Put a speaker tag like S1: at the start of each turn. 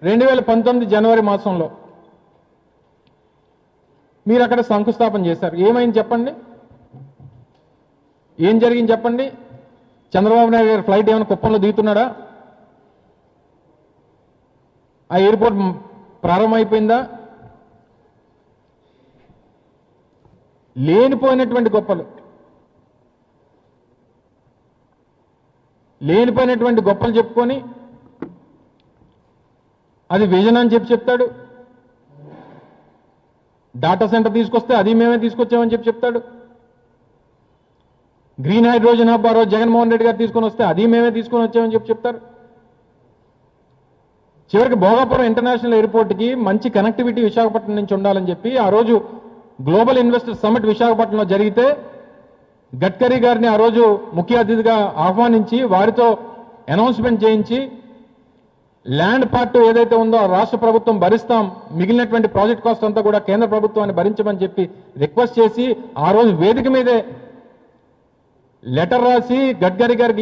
S1: 2019 జనవరి మాసంలో మీరు అక్కడ శంకుస్థాపన చేశారు. ఏమైంది చెప్పండి? ఏం జరిగింది చెప్పండి? చంద్రబాబు నాయుడు గారి ఫ్లైట్ ఏమైనా కుప్పంలో దిగుతున్నాడా? ఆ ఎయిర్పోర్ట్ ప్రారంభమైపోయిందా? లేనిపోయినటువంటి గొప్పలు చెప్పుకొని అది విజన్ అని చెప్తాడు. డాటా సెంటర్ తీసుకొస్తే అది మేమే తీసుకొచ్చామని చెప్తాడు. గ్రీన్ హైడ్రోజన్ హబ్ ఆ రోజు జగన్మోహన్ రెడ్డి గారు తీసుకొని వస్తే అది మేమే తీసుకొని వచ్చామని చెప్తారు. చివరికి భోగాపురం ఇంటర్నేషనల్ ఎయిర్పోర్ట్కి మంచి కనెక్టివిటీ విశాఖపట్నం నుంచి ఉండాలని చెప్పి ఆ రోజు గ్లోబల్ ఇన్వెస్టర్ సమిట్ విశాఖపట్నంలో జరిగితే గడ్కరీ గారిని ఆ రోజు ముఖ్య అతిథిగా ఆహ్వానించి వారితో అనౌన్స్మెంట్ చేయించి ల్యాండ్ పార్ట్ ఏదైతే ఉందో రాష్ట్ర ప్రభుత్వం భరిస్తాం, మిగిలినటువంటి ప్రాజెక్ట్ కాస్ట్ అంతా కూడా కేంద్ర ప్రభుత్వాన్ని భరించమని చెప్పి రిక్వెస్ట్ చేసి ఆ రోజు వేదిక మీదే లెటర్ రాసి గడ్కరీ గారికి